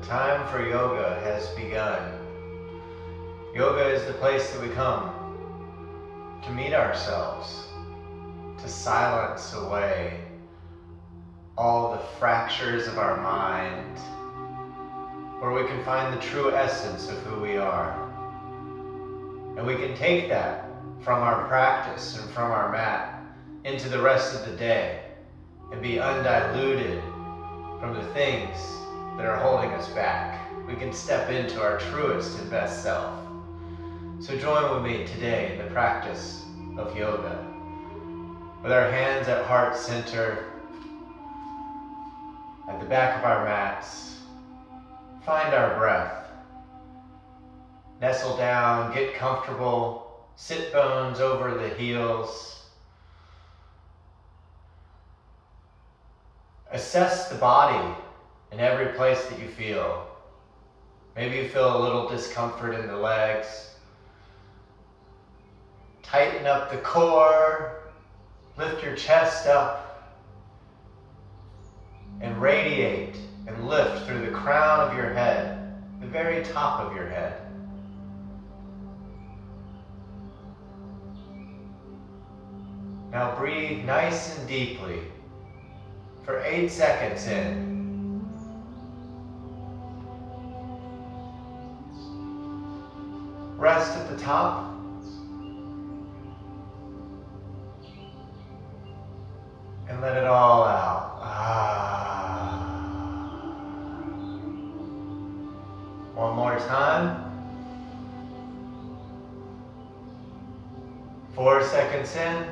time for yoga has begun. Yoga is the place that we come to meet ourselves, to silence away all the fractures of our mind, where we can find the true essence of who we are. And we can take that from our practice and from our mat into the rest of the day and be undiluted from the things that are holding us back. We can step into our truest and best self. So join with me today in the practice of yoga. With our hands at heart center, at the back of our mats, find our breath. Nestle down, get comfortable, sit bones over the heels. Assess the body in every place that you feel. Maybe you feel a little discomfort in the legs. Tighten up the core, lift your chest up, and radiate and lift through the crown of your head, the very top of your head. Now breathe nice and deeply for 8 seconds in. Rest at the top. And let it all out. One more time. 4 seconds in.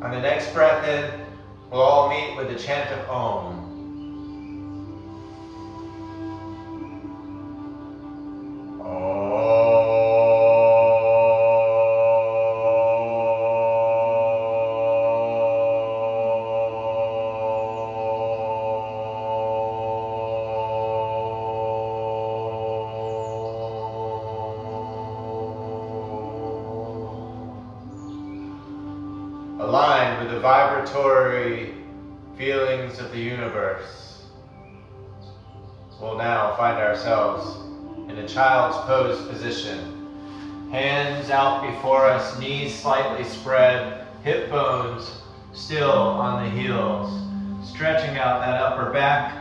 On the next breath in, we'll all meet with the chant of Om. Aligned with the vibratory feelings of the universe, we'll now find ourselves in a child's pose position. Hands out before us, knees slightly spread, hip bones still on the heels, stretching out that upper back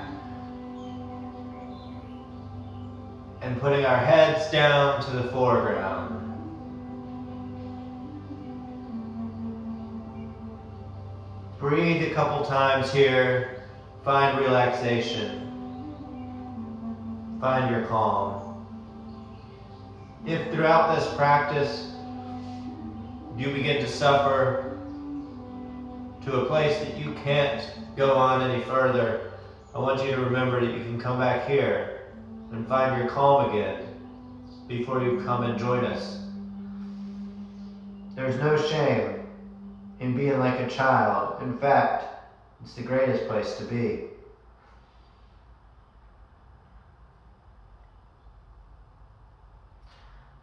and putting our heads down to the foreground. Breathe a couple times here, find relaxation, find your calm. If throughout this practice you begin to suffer to a place that you can't go on any further, I want you to remember that you can come back here and find your calm again before you come and join us. There's no shame in being like a child. In fact, it's the greatest place to be.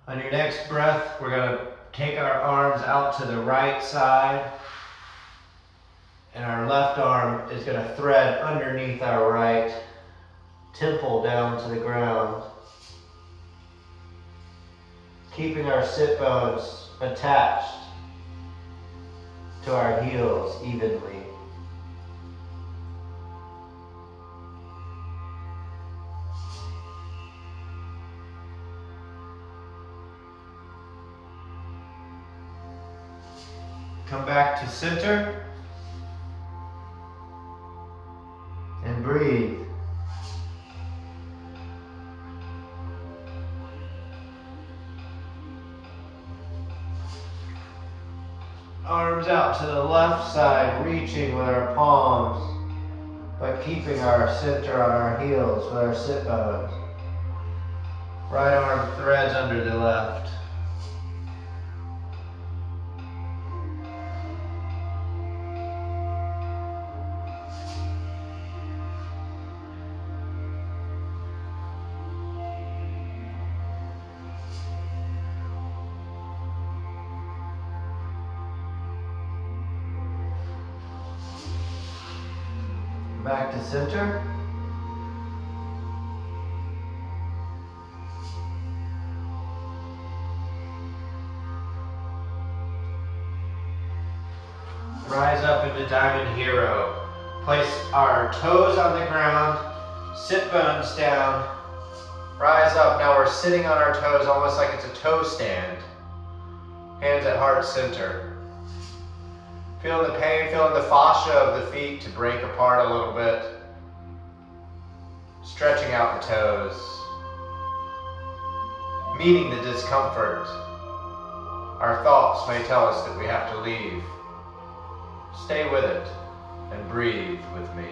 On your next breath, we're going to take our arms out to the right side, and our left arm is going to thread underneath our right temple down to the ground, keeping our sit bones attached to our heels evenly. Come back to center and breathe. Arms out to the left side, reaching with our palms, but keeping our center on our heels with our sit bones. Right arm threads under the left. Back to center. Rise up into Diamond Hero. Place our toes on the ground, sit bones down, rise up. Now we're sitting on our toes almost like it's a toe stand. Hands at heart center. Feeling the pain, feeling the fascia of the feet to break apart a little bit. Stretching out the toes. Meeting the discomfort. Our thoughts may tell us that we have to leave. Stay with it and breathe with me.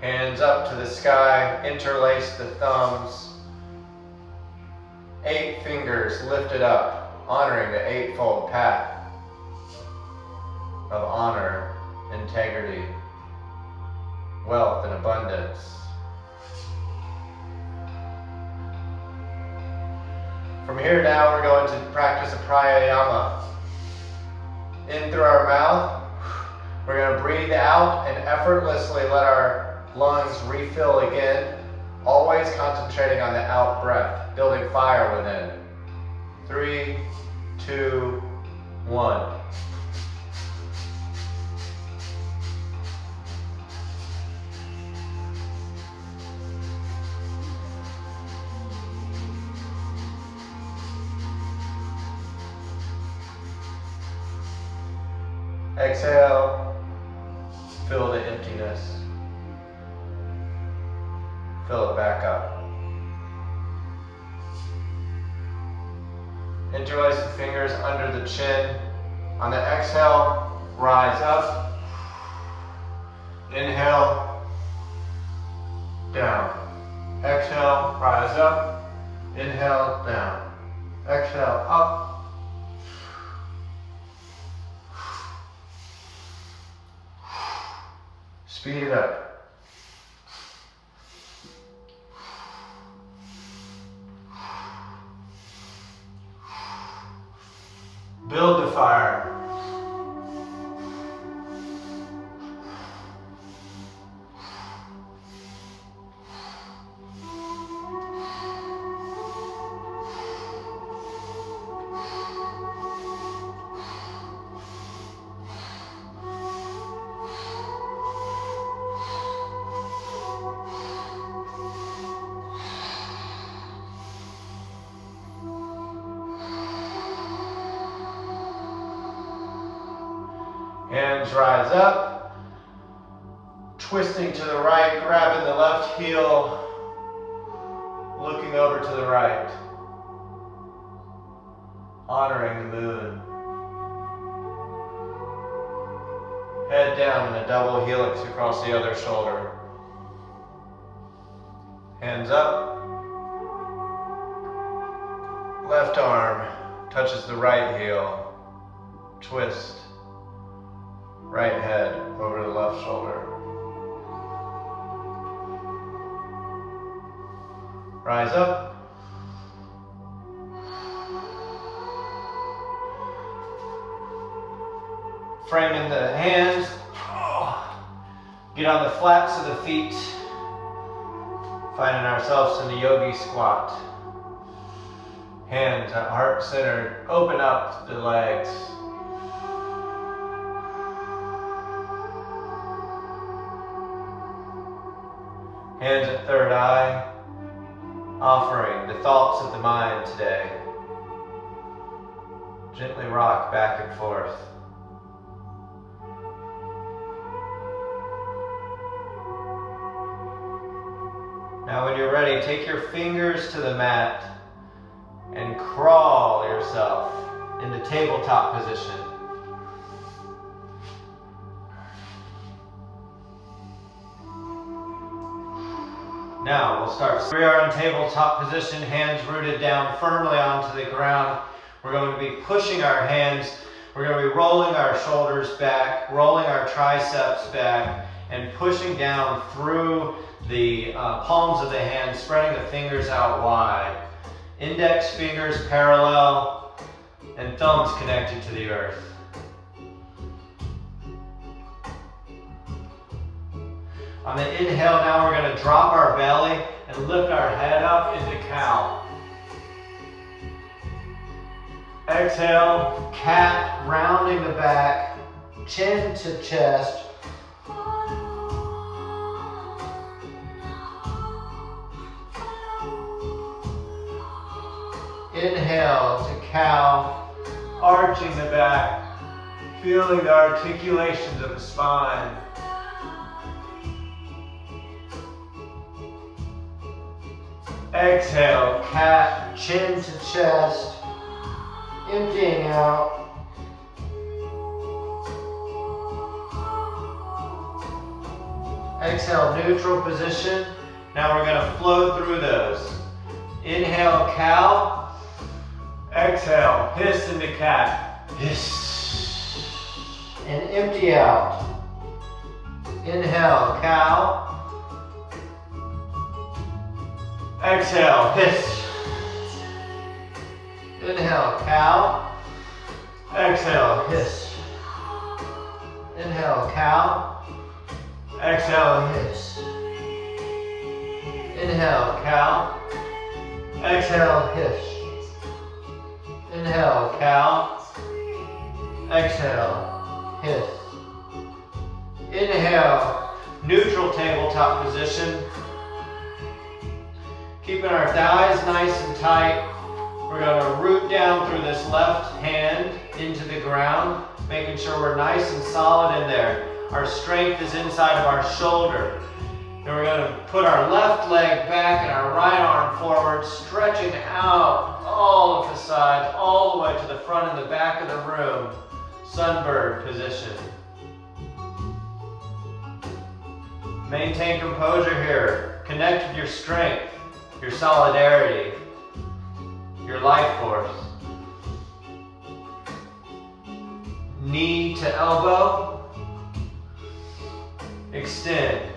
Hands up to the sky, interlace the thumbs. 8 fingers lifted up, honoring the eightfold path of honor, integrity, wealth, and abundance. From here now, we're going to practice a pranayama. In through our mouth, we're going to breathe out and effortlessly let our lungs refill again, always concentrating on the out breath, building fire within. 3, 2, 1. Exhale, fill the emptiness. Fill it back up. Interlace the fingers under the chin. On the exhale, rise up. Inhale, down. Exhale, rise up. Inhale, down. Exhale, up. Speed it up. Build the fire. Hands rise up, twisting to the right, grabbing the left heel, looking over to the right, honoring the moon. Head down in a double helix across the other shoulder. Hands up, left arm touches the right heel, twist. Right head over the left shoulder. Rise up. Framing the hands. Get on the flats of the feet. Finding ourselves in the yogi squat. Hands at heart centered. Open up the legs. Hands at third eye, offering the thoughts of the mind today. Gently rock back and forth. Now when you're ready, take your fingers to the mat and crawl yourself into tabletop position. Now we'll start. We are in tabletop position, hands rooted down firmly onto the ground. We're going to be pushing our hands. We're going to be rolling our shoulders back, rolling our triceps back, and pushing down through the palms of the hands, spreading the fingers out wide. Index fingers parallel and thumbs connected to the earth. On the inhale, now we're going to drop our belly and lift our head up into cow. Exhale, cat, rounding the back, chin to chest. Inhale to cow, arching the back, feeling the articulations of the spine. Exhale, cat, chin to chest, emptying out. Exhale, neutral position. Now we're going to flow through those. Inhale, cow. Exhale, hiss into cat. Hiss. And empty out. Inhale, cow. Exhale, hiss. Inhale, cow. Exhale, hiss. Inhale, cow. Exhale, hiss. Inhale, cow. Exhale, hiss. Inhale, cow. Exhale, hiss. Inhale, neutral tabletop position. Keeping our thighs nice and tight. We're going to root down through this left hand into the ground, making sure we're nice and solid in there. Our strength is inside of our shoulder. And we're going to put our left leg back and our right arm forward, stretching out all of the sides, all the way to the front and the back of the room. Sunbird position. Maintain composure here. Connect with your strength, your solidarity, your life force. Knee to elbow. Extend.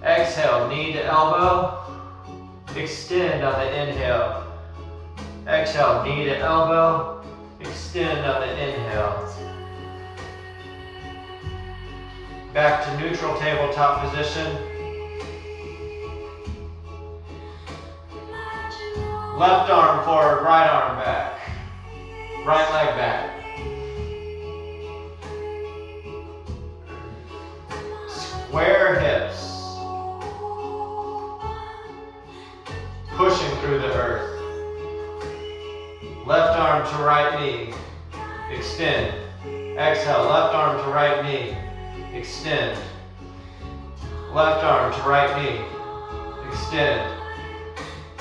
Exhale, knee to elbow. Extend on the inhale. Exhale, knee to elbow. Extend on the inhale. Back to neutral tabletop position. Left arm forward, right arm back. Right leg back. Square hips. Pushing through the earth. Left arm to right knee. Extend. Exhale, left arm to right knee. Extend. Left arm to right knee. Extend.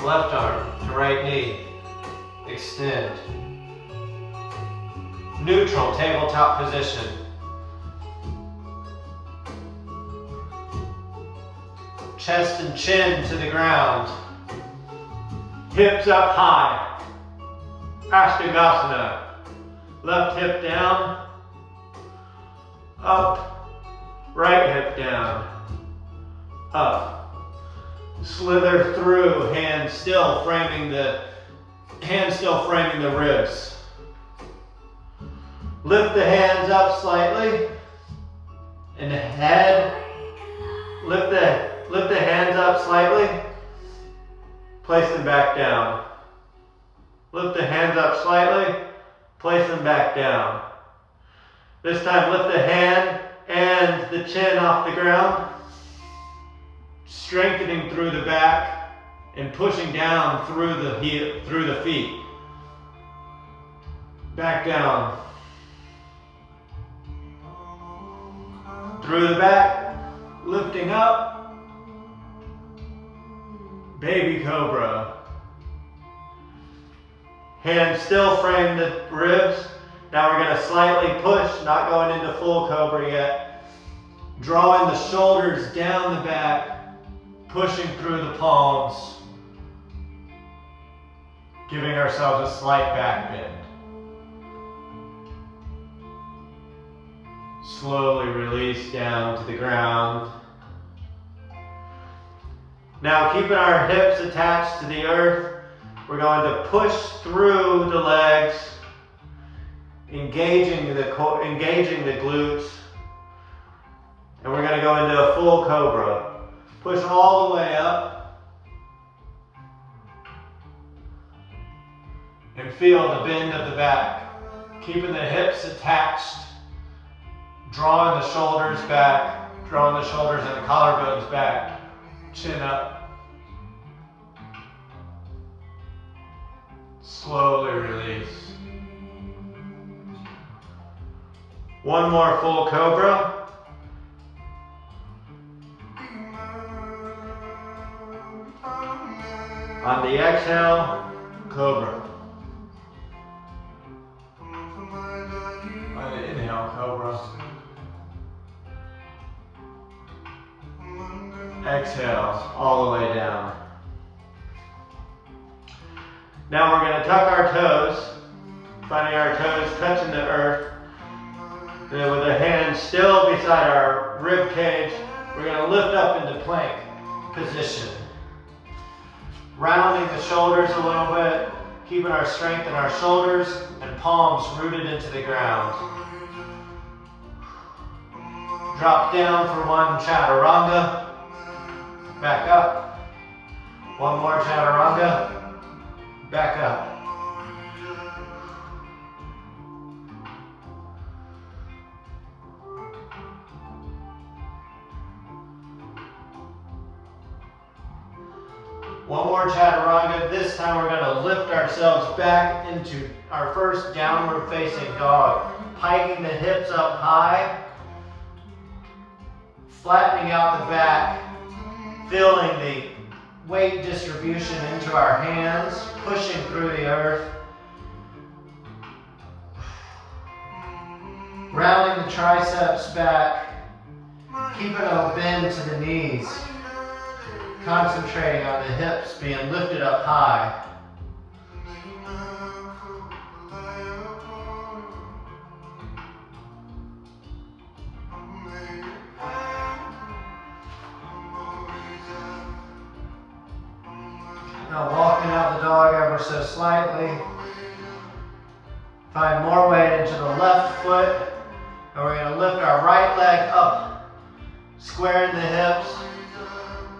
Left arm to right knee. Extend. Neutral tabletop position. Chest and chin to the ground. Hips up high. Ashtagasana. Left hip down. Up. Right hip down. Up. Slither through, hands still framing the ribs. Lift the hands up slightly. And the head. Lift the hands up slightly. Place them back down. Lift the hands up slightly. Place them back down. This time lift the hand and the chin off the ground. Strengthening through the back and pushing down through the feet. Back down. Through the back, lifting up. Baby cobra. Hands still frame the ribs. Now we're going to slightly push, not going into full cobra yet. Drawing the shoulders down the back, pushing through the palms. Giving ourselves a slight back bend. Slowly release down to the ground. Now keeping our hips attached to the earth, we're going to push through the legs, engaging the glutes, And we're going to go into a full cobra. Push all the way up. And feel the bend of the back. Keeping the hips attached. Drawing the shoulders back. Drawing the shoulders and the collarbones back. Chin up. Slowly release. One more full cobra. On the exhale, cobra. On the inhale, cobra. Exhale, all the way down. Now we're going to tuck our toes, finding our toes touching the earth. Then with the hands still beside our rib cage, we're going to lift up into plank position. Rounding the shoulders a little bit, keeping our strength in our shoulders and palms rooted into the ground. Drop down for one chaturanga. Back up. One more chaturanga. Back up. One more chaturanga. This time we're going to lift ourselves back into our first downward facing dog. Hiking the hips up high. Flattening out the back. Feeling the weight distribution into our hands. Pushing through the earth. Rounding the triceps back. Keeping a bend to the knees. Concentrating on the hips being lifted up high. Now walking out the dog ever so slightly. Find more weight into the left foot. And we're going to lift our right leg up. Squaring the hips.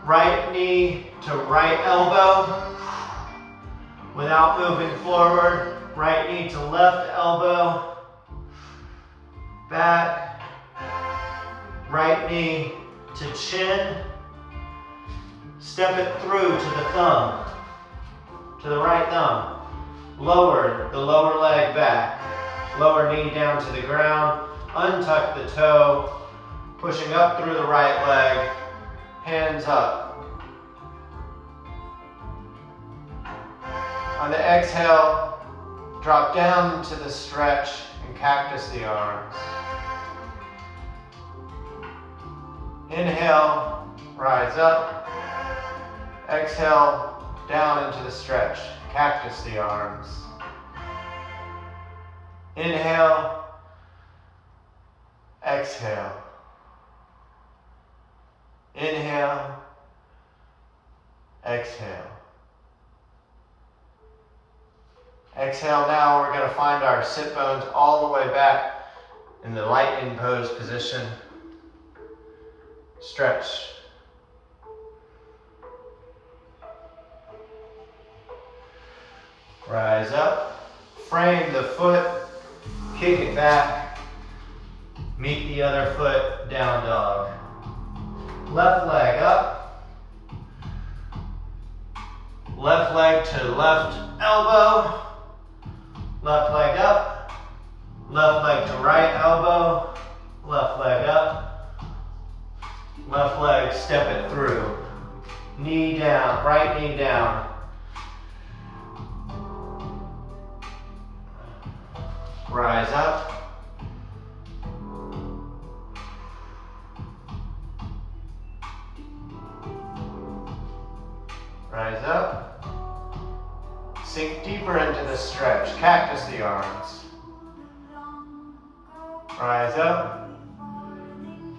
Right knee to right elbow. Without moving forward. Right knee to left elbow. Back. Right knee to chin. Step it through to the thumb. To the right thumb. Lower the lower leg back. Lower knee down to the ground. Untuck the toe. Pushing up through the right leg. Hands up. On the exhale, drop down to the stretch and cactus the arms. Inhale, rise up. Exhale, down into the stretch, cactus the arms. Inhale, exhale. Inhale, exhale. Exhale now, we're going to find our sit bones all the way back in the lightning pose position. Stretch. Rise up, frame the foot, kick it back, meet the other foot, down dog. Left leg up. Left leg to left elbow. Left leg up. Left leg to right elbow. Left leg up. Left leg, step it through. Knee down, right knee down. Rise up. Rise up. Sink deeper into the stretch. Cactus the arms. Rise up.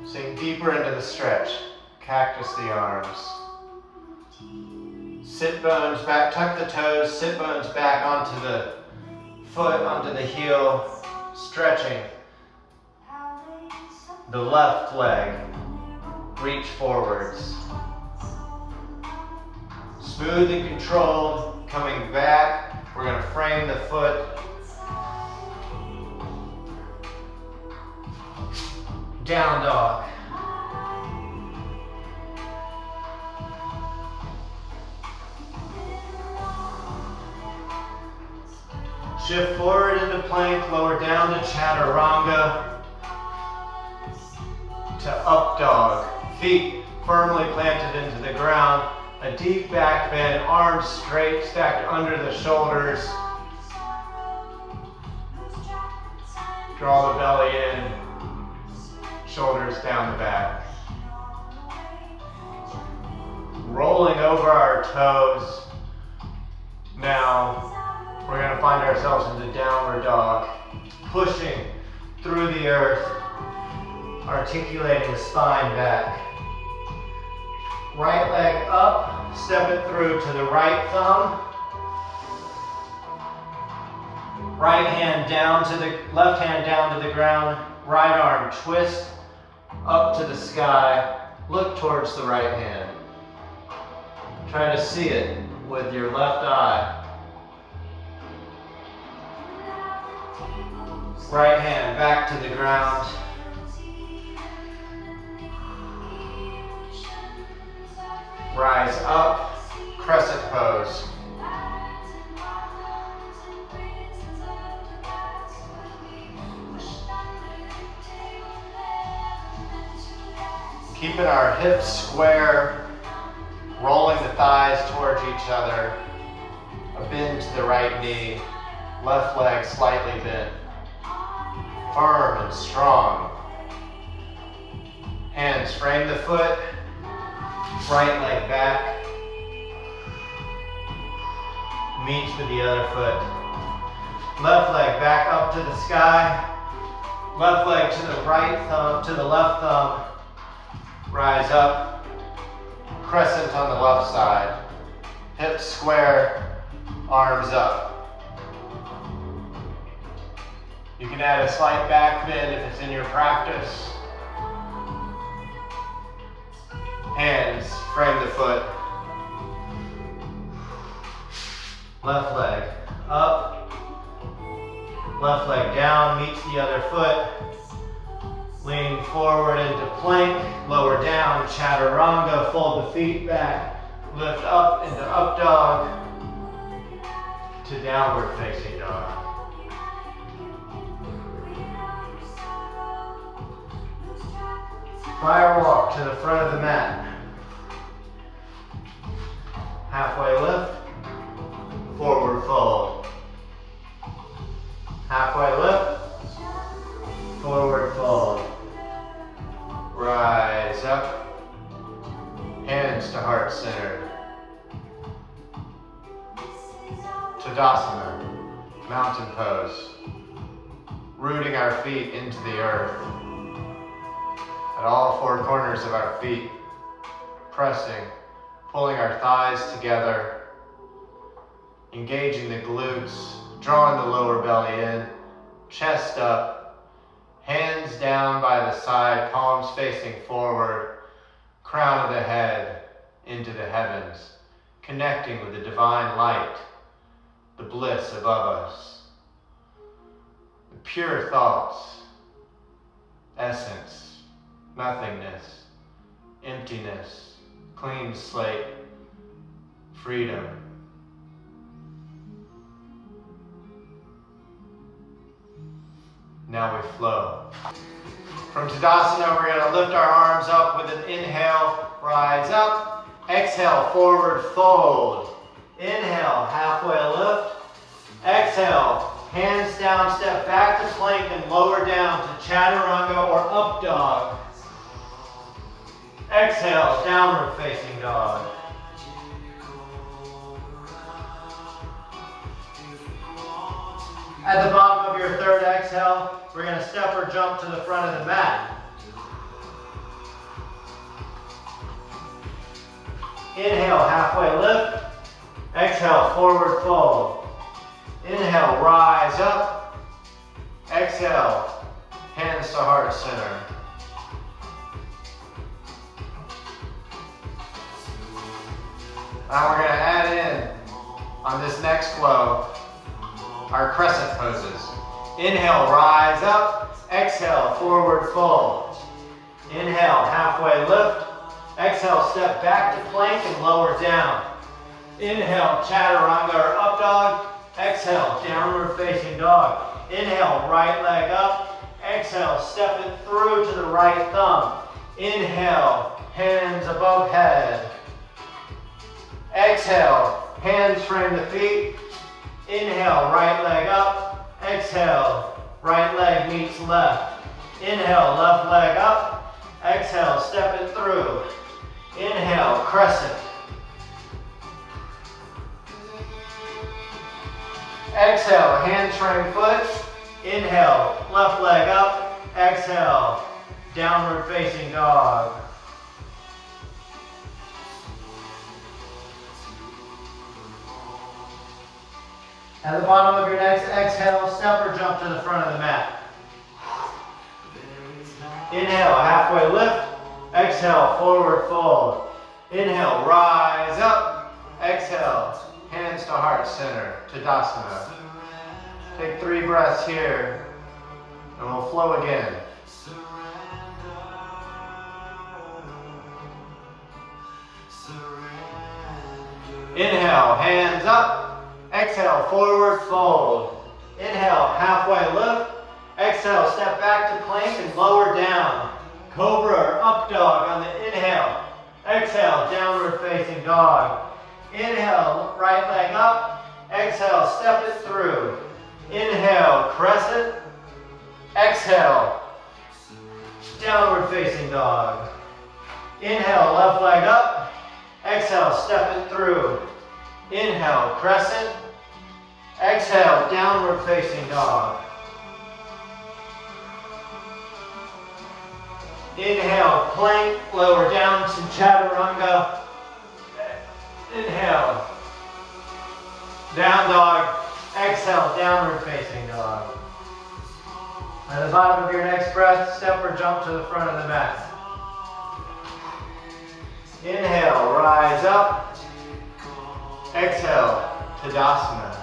Sink deeper into the stretch. Cactus the arms. Sit bones back. Tuck the toes. Sit bones back onto the foot, onto the heel. Stretching the left leg. reach forwards. Smooth and controlled, coming back. We're going to frame the foot. Down dog. Shift forward into plank, lower down to chaturanga, to up dog. Feet firmly planted into the ground. A deep back bend, arms straight, stacked under the shoulders. Draw the belly in, shoulders down the back. Rolling over our toes. Now, we're going to find ourselves in the downward dog, pushing through the earth, articulating the spine back. Right leg up, step it through to the right thumb. Right hand down to the, left hand down to the ground, right arm twist up to the sky, look towards the right hand. Try to see it with your left eye. Right hand back to the ground. Rise up, crescent pose. Keeping our hips square, rolling the thighs towards each other. A bend to the right knee, left leg slightly bent. Firm and strong. Hands frame the foot, right leg back, meets with the other foot. Left leg back up to the sky, left leg to the right thumb, to the left thumb, rise up, crescent on the left side, hips square, arms up. You can add a slight back bend if it's in your practice. Hands frame the foot. Left leg up. Left leg down, meets the other foot. Lean forward into plank, lower down, chaturanga, fold the feet back. Lift up into up dog to downward facing dog. Fire walk to the front of the mat. Halfway lift, forward fold. Halfway lift, forward fold. Rise up, hands to heart center. Tadasana, mountain pose. Rooting our feet into the earth. At all four corners of our feet, pressing, pulling our thighs together, engaging the glutes, drawing the lower belly in, chest up, hands down by the side, palms facing forward, crown of the head into the heavens, connecting with the divine light, the bliss above us, the pure thoughts, essence, nothingness, emptiness, clean slate, freedom. Now we flow. From Tadasana, we're going to lift our arms up with an inhale, rise up. Exhale, forward fold. Inhale, halfway lift. Exhale, hands down, step back to plank and lower down to chaturanga or up dog. Exhale, downward facing dog. At the bottom of your third exhale, we're going to step or jump to the front of the mat. Inhale, halfway lift. Exhale, forward fold. Inhale, rise up. Exhale, hands to heart center. Now we're going to add in, on this next flow, our crescent poses. Inhale, rise up. Exhale, forward fold. Inhale, halfway lift. Exhale, step back to plank and lower down. Inhale, chaturanga or up dog. Exhale, downward facing dog. Inhale, right leg up. Exhale, step it through to the right thumb. Inhale, hands above head. Exhale, hands frame the feet. Inhale, right leg up. Exhale, right leg meets left. Inhale, left leg up. Exhale, step it through. Inhale, crescent. Exhale, hands frame foot. Inhale, left leg up. Exhale, downward facing dog. At the bottom of your next exhale, step or jump to the front of the mat. Inhale, halfway lift. Exhale, forward fold. Inhale, rise up. Exhale, hands to heart center, Tadasana. Take 3 breaths here, and we'll flow again. Inhale, hands up. Exhale, forward fold. Inhale, halfway lift. Exhale, step back to plank and lower down. Cobra or up dog on the inhale. Exhale, downward facing dog. Inhale, right leg up. Exhale, step it through. Inhale, crescent. Exhale, downward facing dog. Inhale, left leg up. Exhale, step it through. Inhale, crescent. Exhale, downward facing dog. Inhale, plank, lower down to chaturanga. Inhale, down dog. Exhale, downward facing dog. At the bottom of your next breath, step or jump to the front of the mat. Inhale, rise up. Exhale, Tadasana.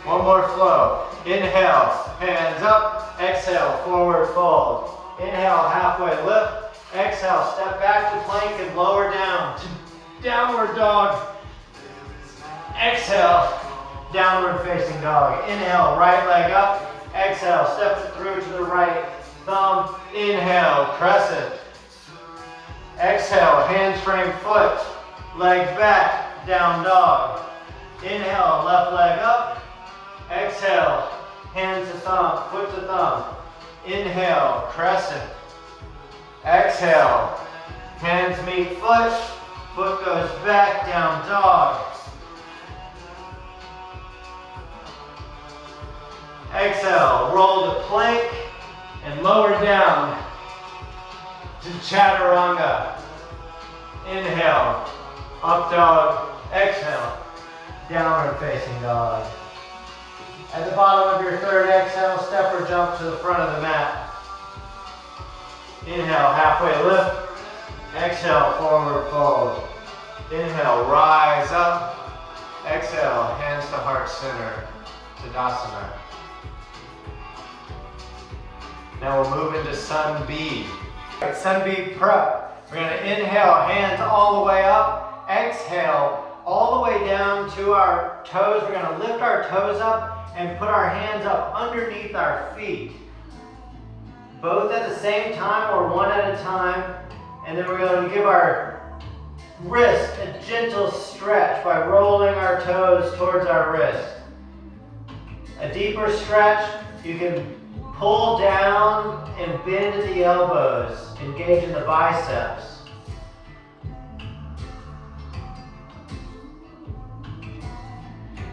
One more flow. Inhale, hands up. Exhale, forward fold. Inhale, halfway lift. Exhale, step back to plank and lower down to downward dog. Exhale, downward facing dog. Inhale, right leg up. Exhale, step it through to the right thumb. Inhale, crescent. Exhale, hands frame foot. Leg back, down dog. Inhale, left leg up. Exhale, hands to thumb, foot to thumb. Inhale, crescent. Exhale, hands meet foot. Foot goes back, down dog. Exhale, roll to plank and lower down to chaturanga. Inhale, up dog. Exhale, downward facing dog. At the bottom of your third exhale, step or jump to the front of the mat. Inhale, halfway lift. Exhale, forward fold. Inhale, rise up. Exhale, hands to heart center, Tadasana. Now we'll move into Sun B. Sun B prep. We're going to inhale, hands all the way up. Exhale, all the way down to our toes. We're going to lift our toes up and put our hands up underneath our feet. Both at the same time or one at a time. And then we're going to give our wrist a gentle stretch by rolling our toes towards our wrist. A deeper stretch, you can pull down and bend at the elbows, engage in the biceps.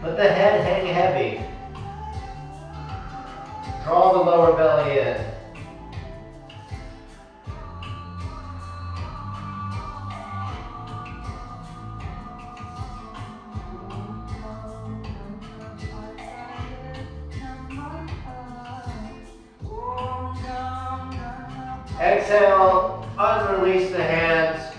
Let the head hang heavy. Draw the lower belly in. Exhale, unrelease the hands,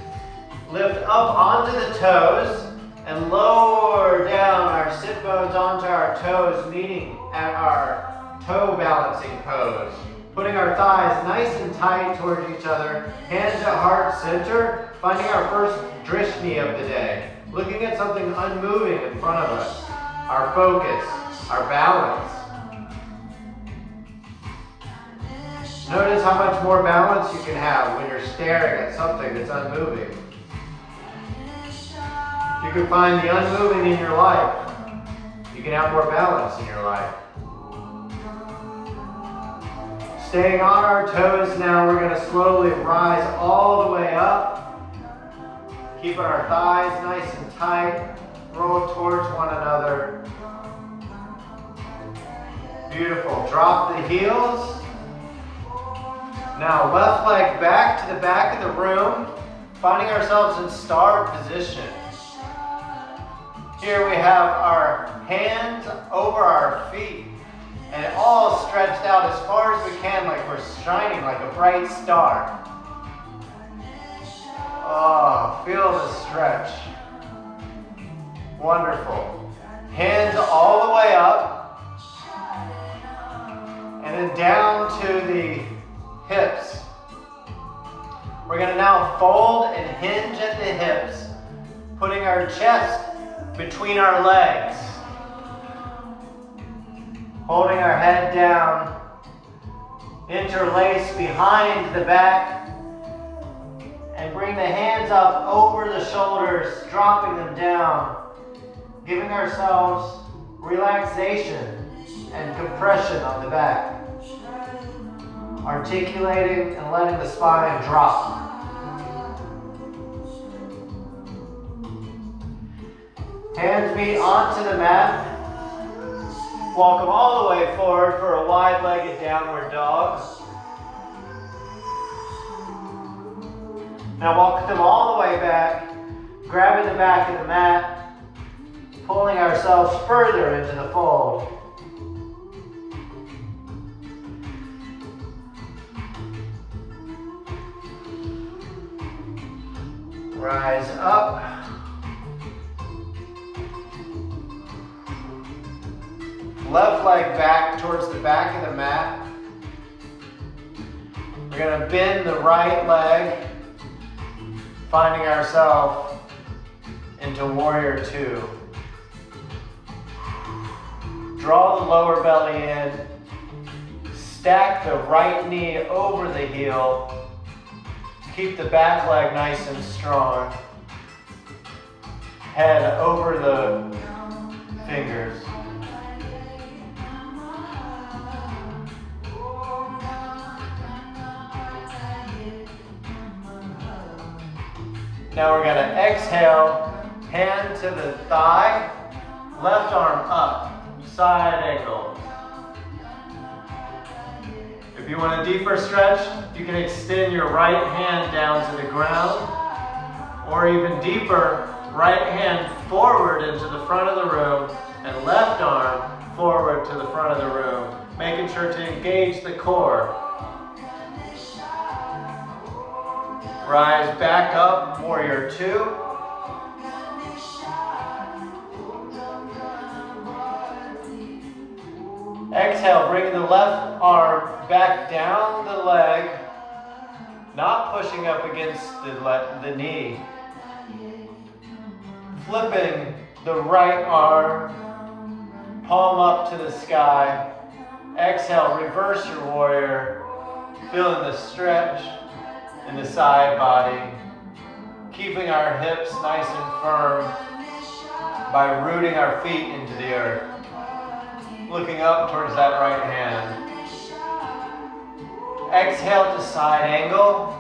Lift up onto the toes and lower down our sit bones onto our toes, meeting at our toe balancing pose. Putting our thighs nice and tight towards each other, hands at heart center, finding our first drishti of the day. Looking at something unmoving in front of us. Our focus, our balance. Notice how much more balance you can have when you're staring at something that's unmoving. You can find the unmoving in your life. You can have more balance in your life. Staying on our toes now, we're going to slowly rise all the way up. Keeping our thighs nice and tight, roll towards one another. Beautiful. Drop the heels. Now left leg back to the back of the room, finding ourselves in star position. Here we have our hands over our feet and all stretched out as far as we can, like we're shining like a bright star. Oh, feel the stretch. Wonderful. Hands all the way up and then down to the hips. We're going to now fold and hinge at the hips, putting our chest between our legs. Holding our head down, interlace behind the back, and bring the hands up over the shoulders, dropping them down, giving ourselves relaxation and compression on the back. Articulating and letting the spine drop. Hands meet onto the mat. Walk them all the way forward for a wide-legged downward dog. Now walk them all the way back, grabbing the back of the mat, pulling ourselves further into the fold. Rise up. Left leg back towards the back of the mat. We're going to bend the right leg, finding ourselves into warrior two. Draw the lower belly in. Stack the right knee over the heel. Keep the back leg nice and strong. Head over the fingers. Now we're going to exhale, hand to the thigh, left arm up, side angle. If you want a deeper stretch, you can extend your right hand down to the ground, or even deeper, right hand forward into the front of the room, and left arm forward to the front of the room, making sure to engage the core. Rise back up, warrior two. Exhale, bringing the left arm back down the leg, not pushing up against the knee. Flipping the right arm, palm up to the sky. Exhale, reverse your warrior, feeling the stretch in the side body, keeping our hips nice and firm by rooting our feet into the earth. Looking up towards that right hand. Exhale to side angle.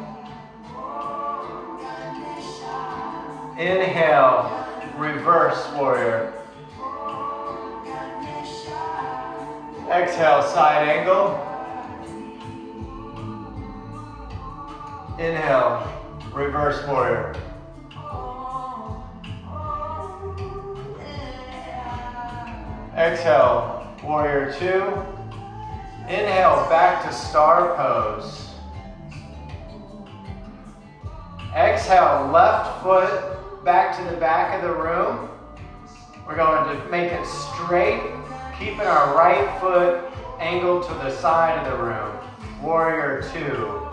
Inhale, reverse warrior. Exhale, side angle. Inhale, reverse warrior. Exhale, warrior two. Inhale, back to star pose. Exhale, left foot back to the back of the room. We're going to make it straight, keeping our right foot angled to the side of the room. Warrior 2.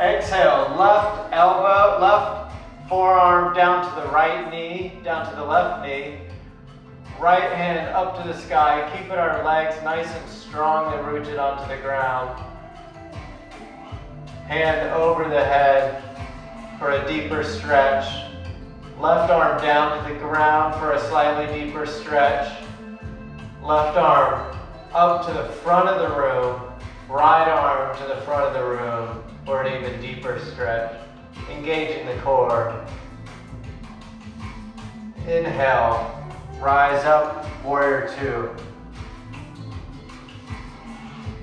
Exhale, left elbow, left forearm down to the right knee, down to the left knee. Right hand up to the sky, keeping our legs nice and strongly rooted onto the ground. Hand over the head for a deeper stretch. Left arm down to the ground for a slightly deeper stretch. Left arm up to the front of the room. Right arm to the front of the room for an even deeper stretch. Engaging the core. Inhale. Rise up, warrior 2.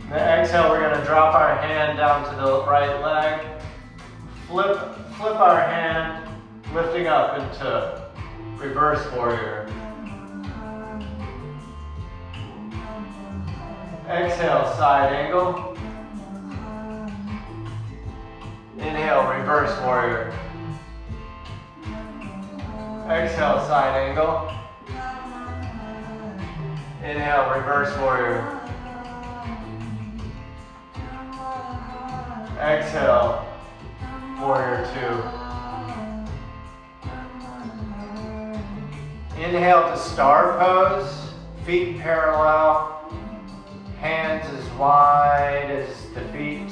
The exhale, we're going to drop our hand down to the right leg. Flip our hand, lifting up into reverse warrior. Exhale, side angle. Inhale, reverse warrior. Exhale, side angle. Inhale, reverse warrior. Exhale, warrior 2. Inhale to star pose, feet parallel, hands as wide as the feet,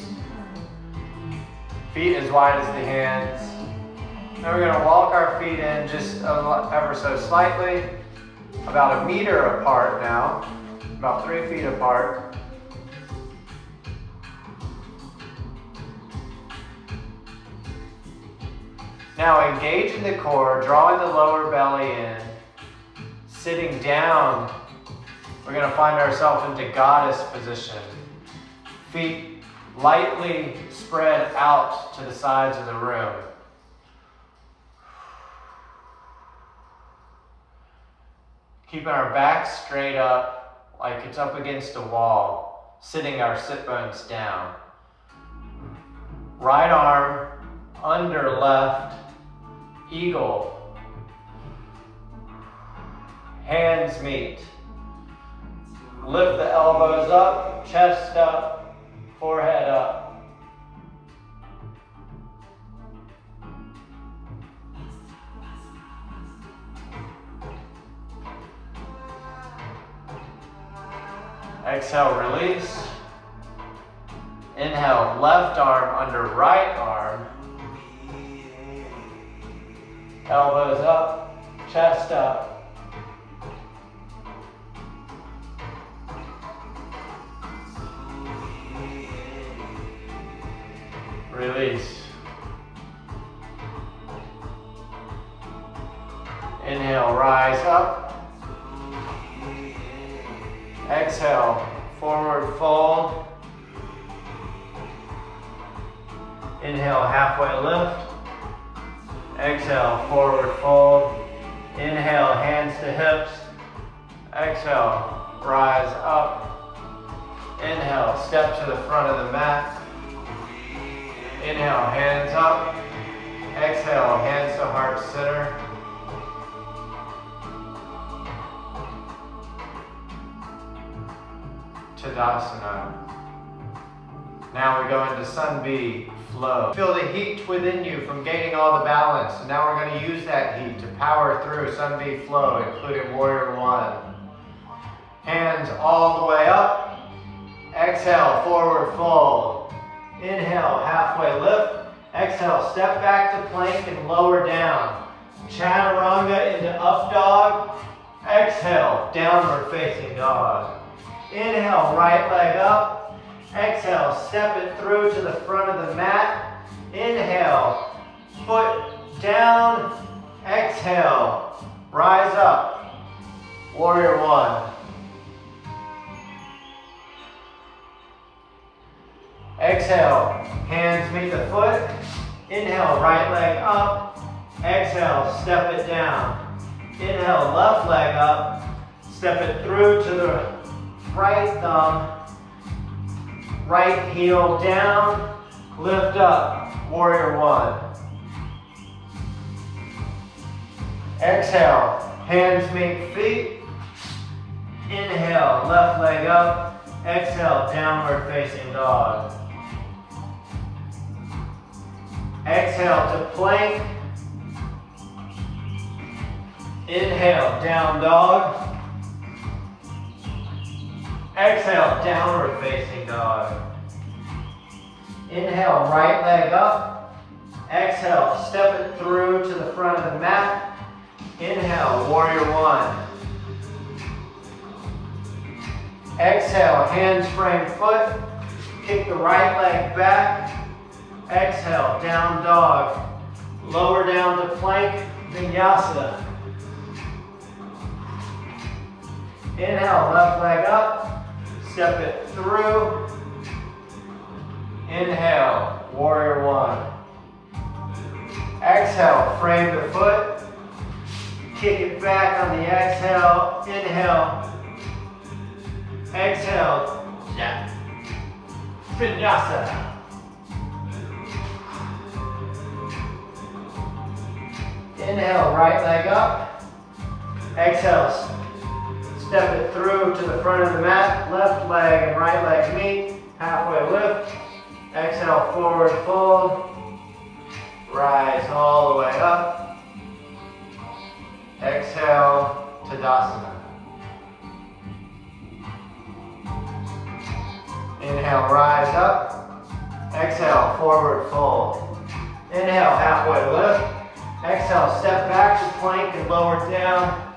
feet as wide as the hands. Now we're going to walk our feet in just ever so slightly. About 1 meter apart now, about 3 feet apart. Now engaging the core, drawing the lower belly in, sitting down, we're going to find ourselves into goddess position. Feet lightly spread out to the sides of the room. Keeping our back straight up like it's up against a wall, sitting our sit bones down. Right arm under left, eagle. Hands meet. Lift the elbows up, chest up, forehead up. Exhale, release. Inhale, left arm under right arm. Elbows up, chest up. Release. Inhale, rise up. Exhale, forward fold. Inhale, halfway lift. Exhale, forward fold. Inhale, hands to hips. Exhale, rise up. Inhale, step to the front of the mat. Inhale, hands up. Exhale, hands to heart center. Tadasana. Now we go into Sun B, flow. Feel the heat within you from gaining all the balance. And now we're going to use that heat to power through Sun B flow, including Warrior 1. Hands all the way up. Exhale, forward fold. Inhale, halfway lift. Exhale, step back to plank and lower down. Chaturanga into up dog. Exhale, downward facing dog. Inhale, right leg up. Exhale, step it through to the front of the mat. Inhale, foot down. Exhale, rise up. Warrior 1. Exhale, hands meet the foot. Inhale, right leg up. Exhale, step it down. Inhale, left leg up. Step it through to the right thumb. Right heel down. Lift up, warrior one. Exhale, hands meet feet. Inhale, left leg up. Exhale, downward facing dog. Exhale to plank. Inhale, down dog. Exhale, downward facing dog. Inhale, right leg up. Exhale, step it through to the front of the mat. Inhale, warrior one. Exhale, hands frame foot. Kick the right leg back. Exhale, down dog. Lower down to plank, vinyasa. Inhale, left leg up. Step it through. Inhale, warrior one. Exhale, frame the foot. Kick it back on the exhale. Inhale. Exhale. Yeah. Vinyasa. Inhale, right leg up. Exhale, step it through to the front of the mat. Left leg and right leg meet. Halfway lift. Exhale, forward fold. Rise all the way up. Exhale, Tadasana. Inhale, rise up. Exhale, forward fold. Inhale, halfway lift. Exhale, step back to plank and lower down.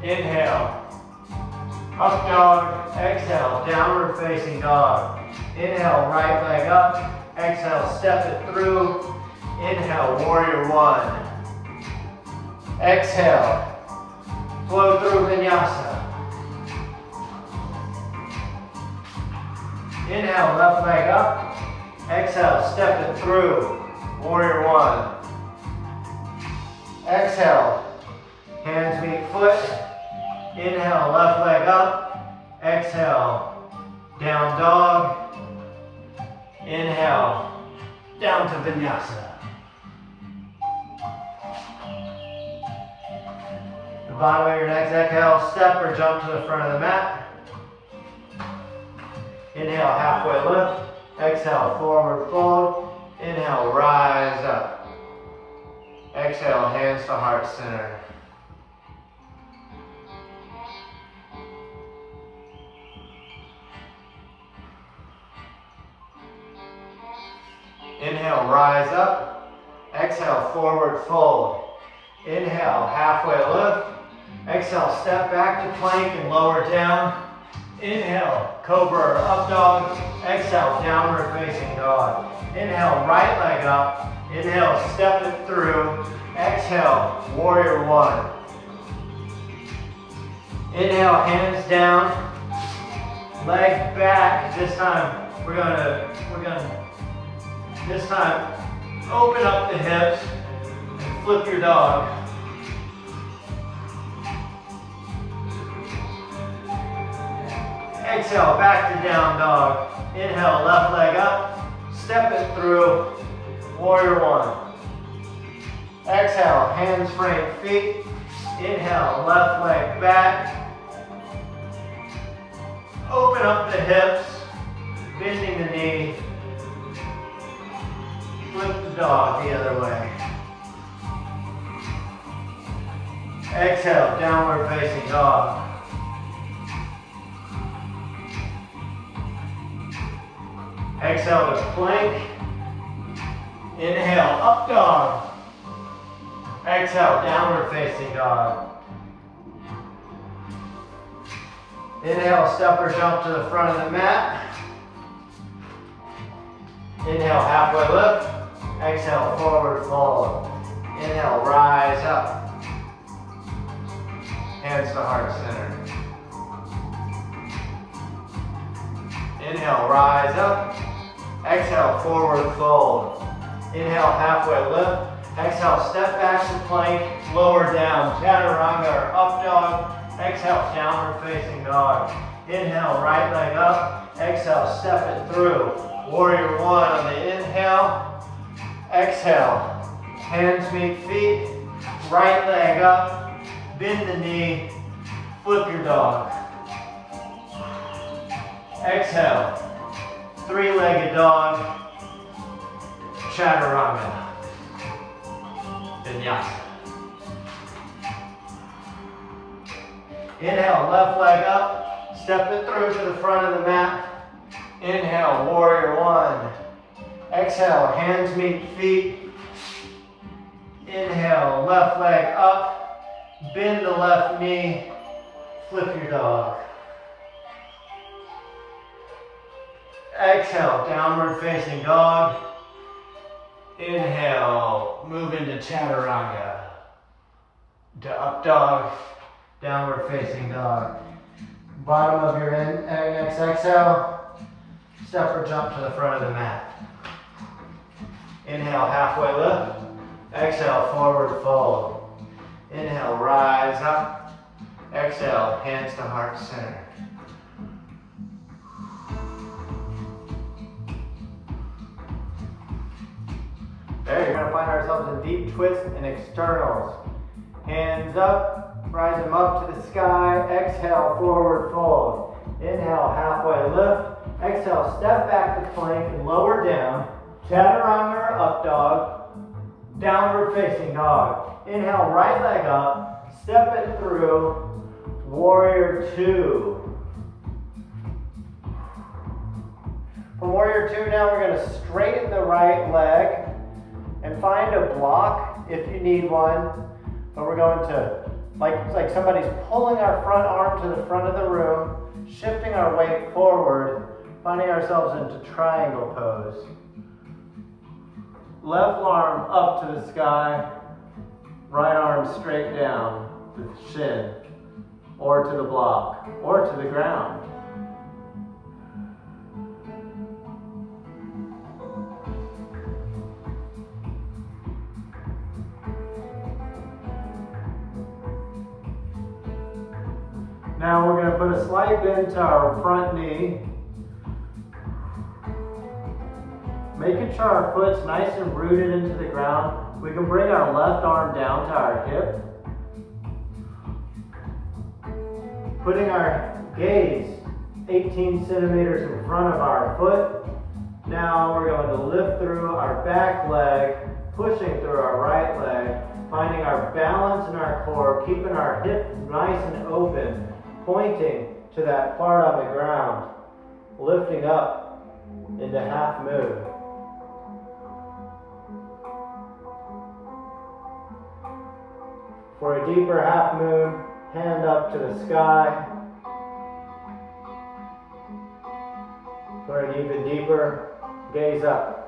Inhale, up dog. Exhale, downward facing dog. Inhale, right leg up. Exhale, step it through. Inhale, warrior one. Exhale, flow through vinyasa. Inhale, left leg up. Exhale, step it through. Warrior one. Exhale, hands meet foot. Inhale, left leg up. Exhale, down dog. Inhale, down to vinyasa. The bottom of your next exhale, step or jump to the front of the mat. Inhale, halfway lift. Exhale, forward fold. Inhale, rise up. Exhale, hands to heart center. Inhale, rise up. Exhale, forward fold. Inhale, halfway lift. Exhale, step back to plank and lower down. Inhale, cobra or up dog. Exhale, downward facing dog. Inhale, right leg up. Inhale, step it through. Exhale, warrior one. Inhale, hands down. Leg back. This time we're gonna this time open up the hips and flip your dog. Exhale, back to down dog. Inhale, left leg up. Step it through. Warrior one. Exhale, hands frame feet. Inhale, left leg back. Open up the hips, bending the knee. Flip the dog the other way. Exhale, downward facing dog. Exhale to plank. Inhale, up dog. Exhale, downward facing dog. Inhale, step or jump to the front of the mat. Inhale, halfway lift. Exhale, forward fold. Inhale, rise up. Hands to heart center. Inhale, rise up. Exhale, forward fold. Inhale, halfway lift. Exhale, step back to plank, lower down, chaturanga or up dog. Exhale, downward facing dog. Inhale, right leg up. Exhale, step it through. Warrior one on the inhale. Exhale, hands meet feet. Right leg up, bend the knee, flip your dog. Exhale, three-legged dog, chaturanga. Vinyasa. Inhale, left leg up, step it through to the front of the mat. Inhale, warrior one. Exhale, hands meet feet. Inhale, left leg up, bend the left knee, flip your dog. Exhale, downward facing dog. Inhale, move into chaturanga. To up dog, downward facing dog. Bottom of your next exhale, step or jump to the front of the mat. Inhale, halfway lift. Exhale, forward fold. Inhale, rise up. Exhale, hands to heart center. There, you're going to find ourselves in deep twist and externals. Hands up, rise them up to the sky. Exhale, forward fold. Inhale, halfway lift. Exhale, step back to plank and lower down. Chaturanga or up dog. Downward facing dog. Inhale, right leg up. Step it through. Warrior two. From warrior two, now we're going to straighten the right leg and find a block if you need one. But we're going to, like somebody's pulling our front arm to the front of the room, shifting our weight forward, finding ourselves into triangle pose. Left arm up to the sky, right arm straight down with shin, or to the block, or to the ground. Now we're going to put a slight bend to our front knee. Making sure our foot's nice and rooted into the ground. We can bring our left arm down to our hip. Putting our gaze 18 centimeters in front of our foot. Now we're going to lift through our back leg, pushing through our right leg, finding our balance in our core, keeping our hip nice and open, pointing to that part on the ground, lifting up into half moon. For a deeper half moon, hand up to the sky. For an even deeper, gaze up.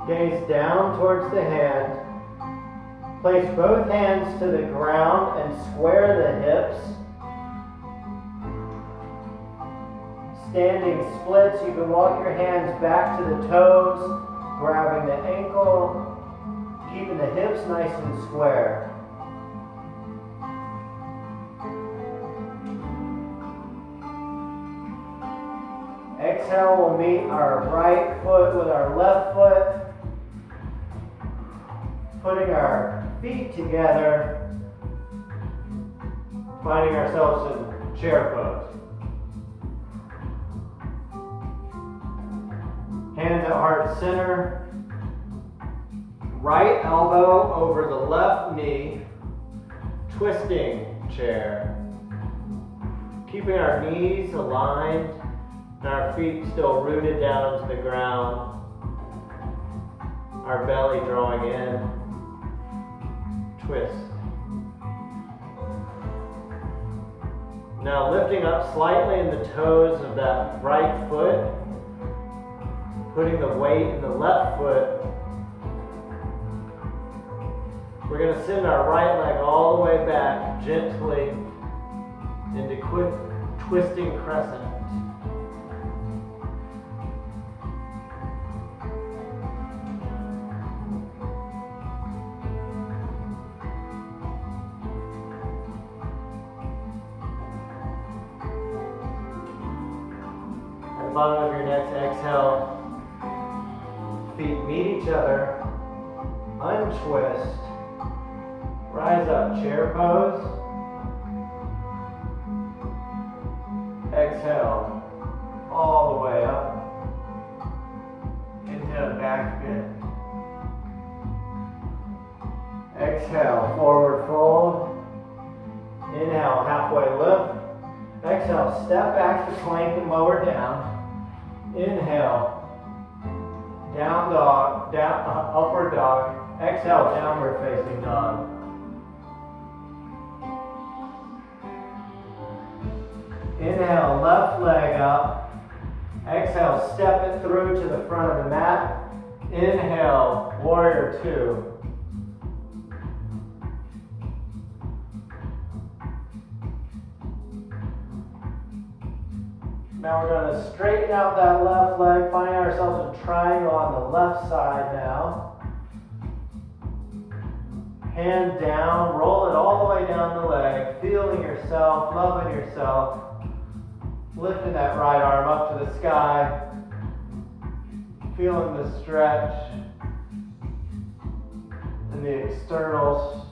Gaze down towards the hand. Place both hands to the ground and square the hips. Standing splits, you can walk your hands back to the toes, grabbing the ankle, keeping the hips nice and square. Exhale, we'll meet our right foot with our left foot. Putting our feet together, finding ourselves in chair pose. Hands at heart center. Right elbow over the left knee. Twisting chair. Keeping our knees aligned and our feet still rooted down to the ground. Our belly drawing in. Twist. Now lifting up slightly in the toes of that right foot, putting the weight in the left foot, We're going to send our right leg all the way back gently into quick twisting crescent. At the bottom of your next exhale, feet meet each other, untwist, rise up, chair pose. Exhale, all the way up into a back bend. Exhale, forward fold. Inhale, halfway lift. Exhale, step back to plank and lower down. Inhale, down dog, upward dog. Exhale, downward facing dog. Inhale, left leg up. Exhale, step it through to the front of the mat. Inhale, warrior two. Now we're going to straighten out that left leg, find ourselves a triangle on the left side now. Hand down, roll it all the way down the leg, feeling yourself, loving yourself. Lifting that right arm up to the sky, feeling the stretch in the externals.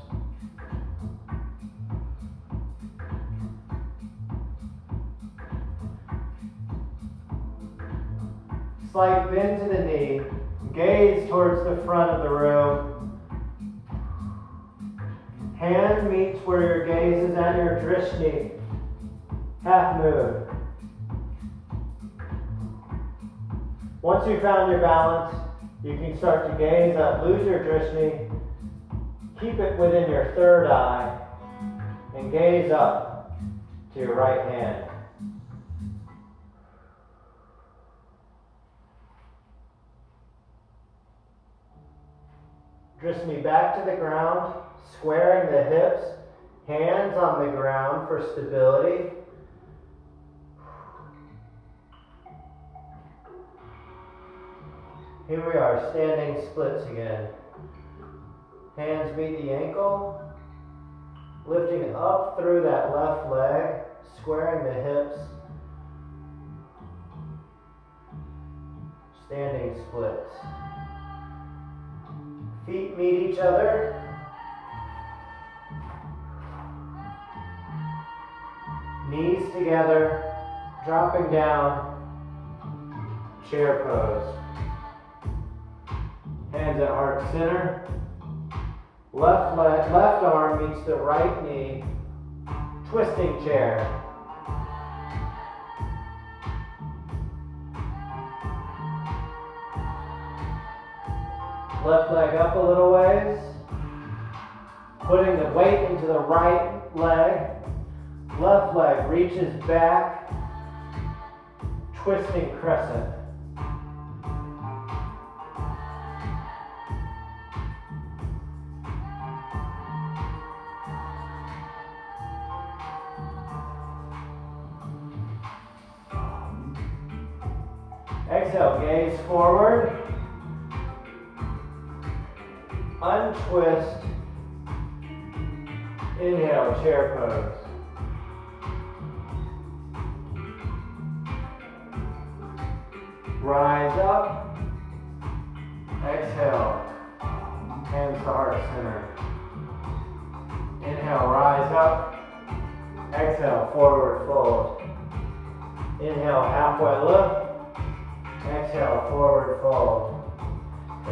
Slight bend to the knee, gaze towards the front of the room. Hand meets where your gaze is at your drishti, half moon. Once you've found your balance, you can start to gaze up, lose your drishti, keep it within your third eye, and gaze up to your right hand. Drishti back to the ground, squaring the hips, hands on the ground for stability. Here we are, standing splits again. Hands meet the ankle, lifting up through that left leg, squaring the hips. Standing splits. Feet meet each other. Knees together, dropping down, chair pose. Hands at heart center. Left arm meets the right knee. Twisting chair. Left leg up a little ways. Putting the weight into the right leg. Left leg reaches back. Twisting crescent. Exhale, gaze forward. Untwist. Inhale, chair pose. Rise up. Exhale. Hands to heart center. Inhale, rise up. Exhale, forward fold. Inhale, halfway lift. Exhale, forward fold.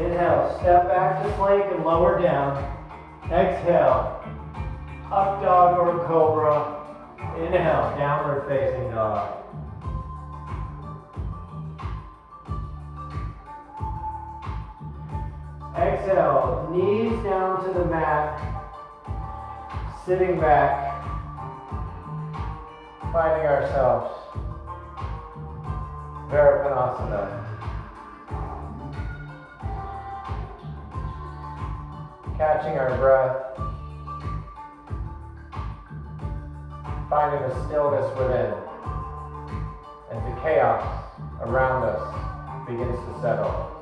Inhale, step back to plank and lower down. Exhale, up dog or cobra. Inhale, downward facing dog. Exhale, knees down to the mat. Sitting back, finding ourselves. Virabhadrasana. Catching our breath, finding the stillness within as the chaos around us begins to settle.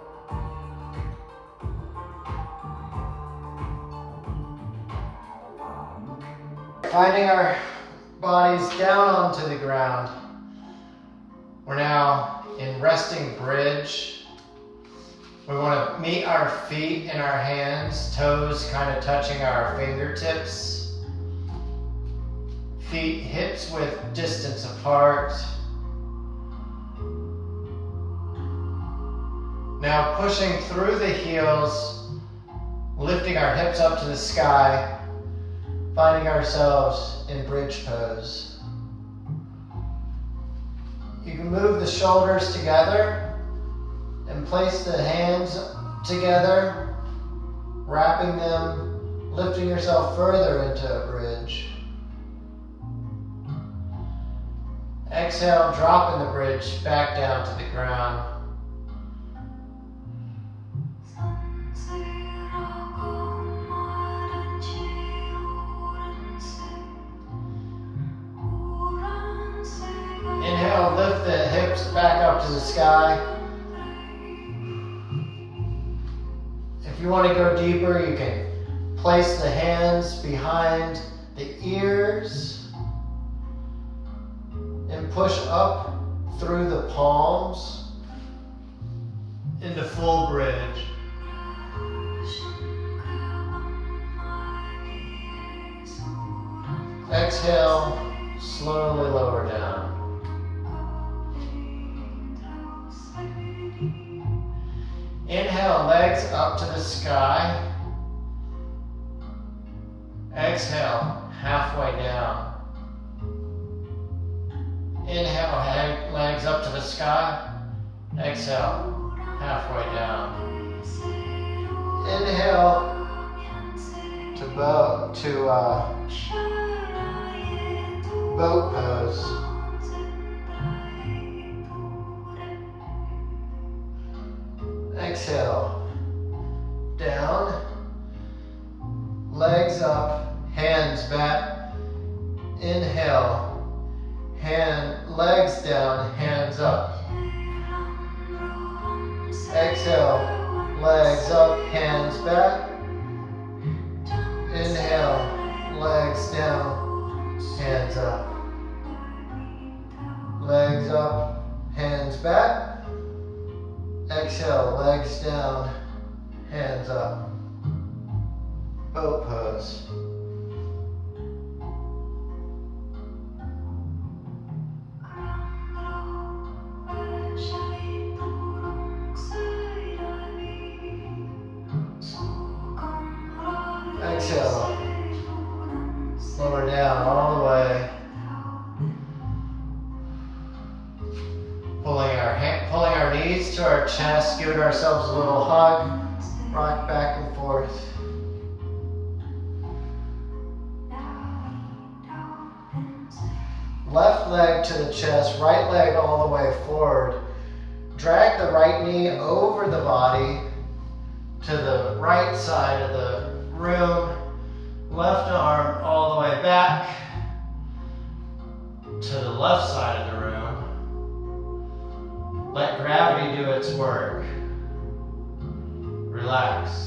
Finding our bodies down onto the ground. We're now in resting bridge. We want to meet our feet and our hands, toes kind of touching our fingertips. Feet, hips width distance apart. Now pushing through the heels, lifting our hips up to the sky, finding ourselves in bridge pose. You can move the shoulders together and place the hands together, wrapping them, lifting yourself further into a bridge. Exhale, dropping the bridge back down to the ground. Inhale, lift the hips back up to the sky. If you want to go deeper, you can place the hands behind the ears and push up through the palms into full bridge. Exhale, slowly lower down. Inhale, legs up to the sky. Exhale, halfway down. Inhale, legs up to the sky. Exhale, halfway down. Inhale to boat pose. Exhale, down, legs up, hands back. Inhale, legs down, hands up. Exhale, legs up, hands back. Inhale, legs down, hands up. Legs up, hands back. Exhale, legs down, hands up. Boat pose. Exhale, lower down all the way. Pulling our knees to our chest, giving ourselves a little hug, rock back and forth. Left leg to the chest, right leg all the way forward. Drag the right knee over the body to the right side of the room. Left arm all the way back to the left side of the room. Let gravity do its work. Relax.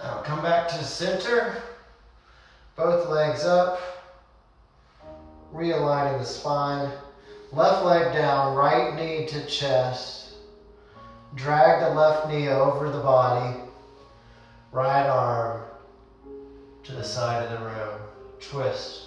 Now come back to center, both legs up, realigning the spine. Left leg down, right knee to chest. Drag the left knee over the body, right arm to the side of the room. Twist.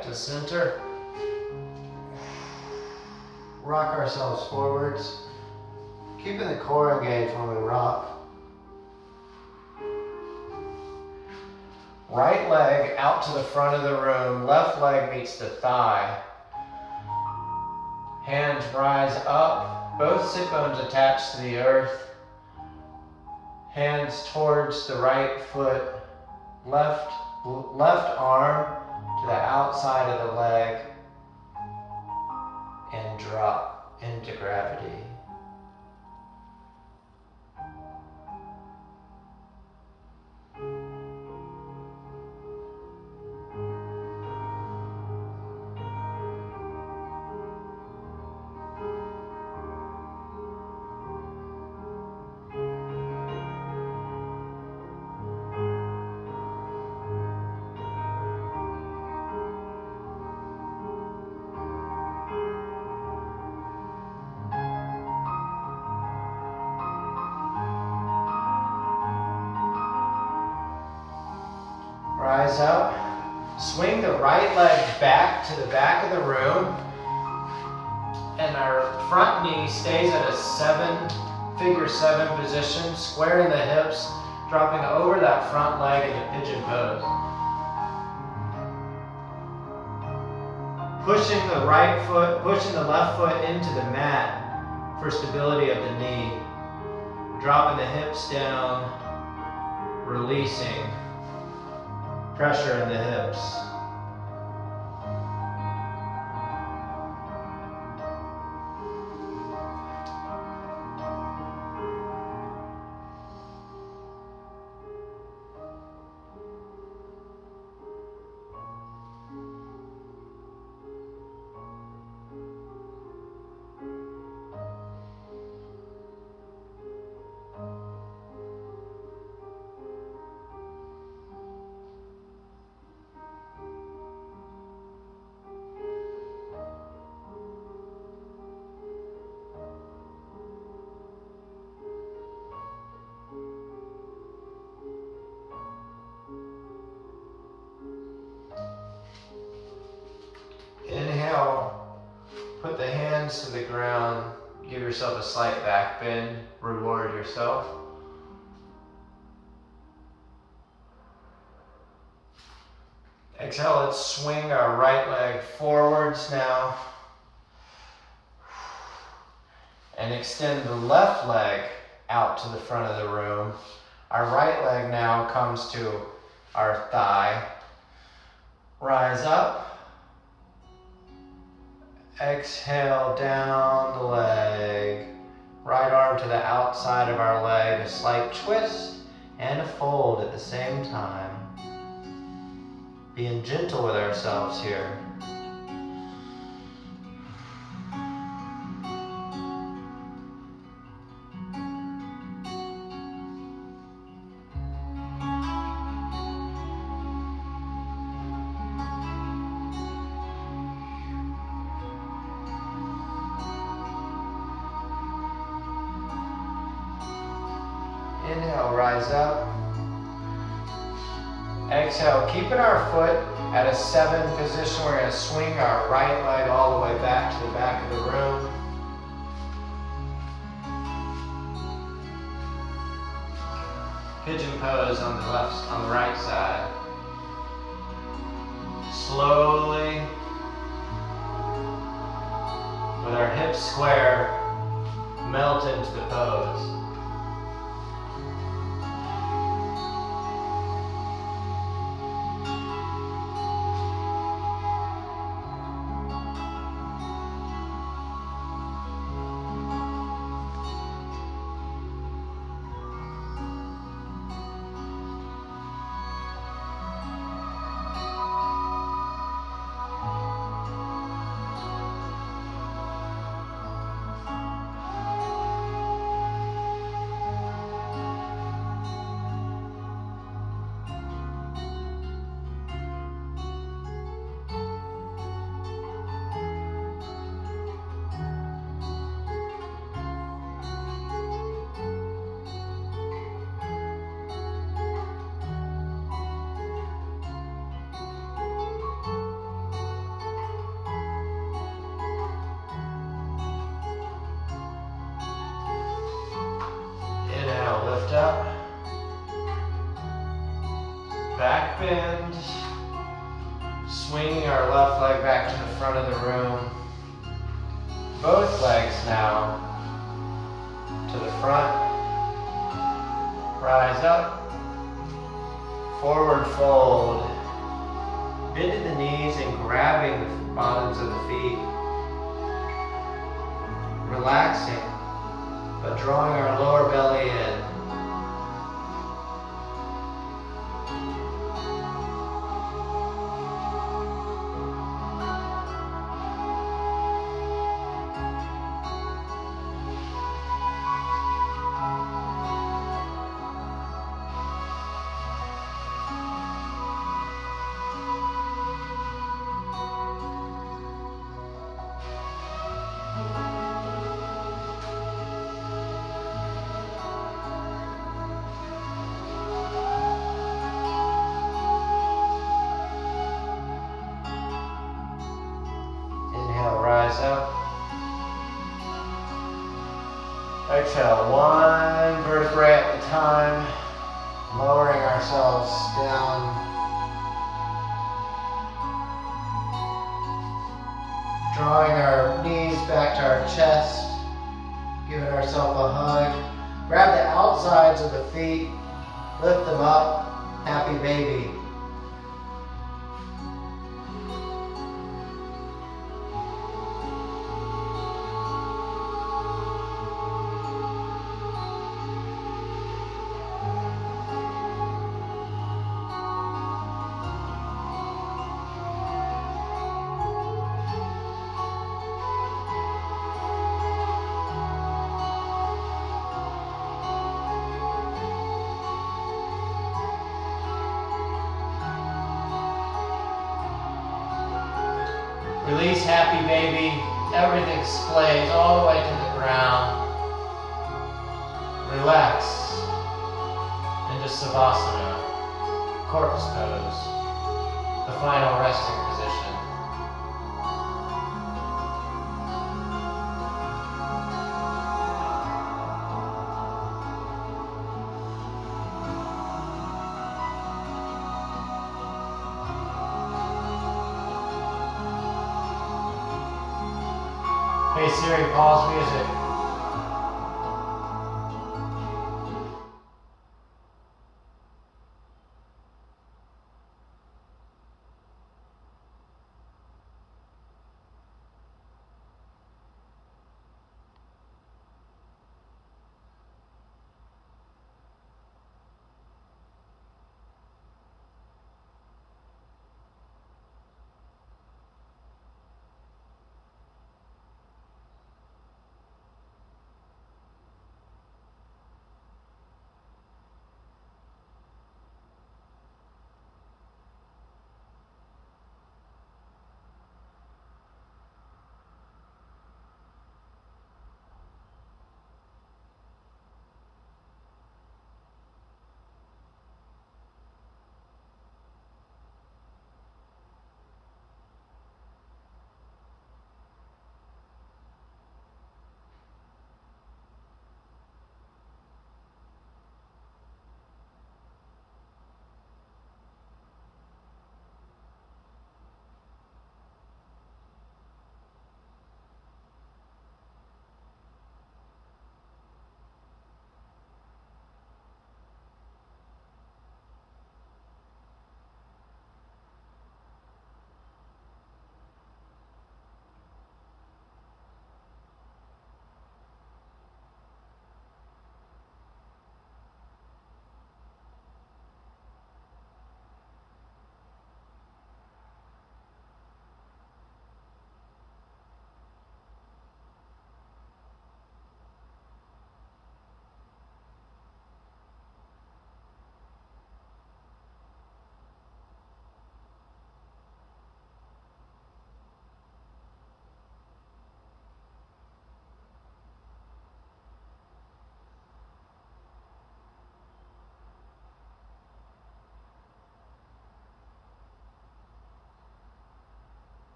back to center. Rock ourselves forwards, keeping the core engaged when we rock. Right leg out to the front of the room, left leg meets the thigh. Hands rise up, both sit bones attached to the earth. Hands towards the right foot, left arm to the outside of the leg, and drop into gravity. Rise up, swing the right leg back to the back of the room, and our front knee stays at a figure seven position, squaring the hips, dropping over that front leg into pigeon pose. Pushing the left foot into the mat for stability of the knee, dropping the hips down, releasing pressure in the hips. Inhale, put the hands to the ground, give yourself a slight back bend, reward yourself. Exhale, let's swing our right leg forwards now. And extend the left leg out to the front of the room. Our right leg now comes to our thigh. Rise up. Exhale down the leg. Right arm to the outside of our leg. A slight twist and a fold at the same time. Being gentle with ourselves here. Inhale, rise up. Exhale, keeping our foot at a 7 position, we're going to swing our right leg all the way back to the back of the room. Pigeon pose on the right side. Slowly, with our hips square, melt into the pose. back bend. Swinging our left leg back to the front of the room. Both legs now to the front. Rise up. Forward fold. Bending the knees and grabbing the bottoms of the feet. Relaxing, but drawing our lower belly in. Up. Exhale, one vertebrae at a time, lowering ourselves down. Drawing our knees back to our chest, giving ourselves a hug. Grab the outsides of the feet, lift them up, happy baby. Release, happy baby. Everything splays all the way to the ground. Relax into Savasana, corpse pose, the final resting position. Hey Siri, pause music.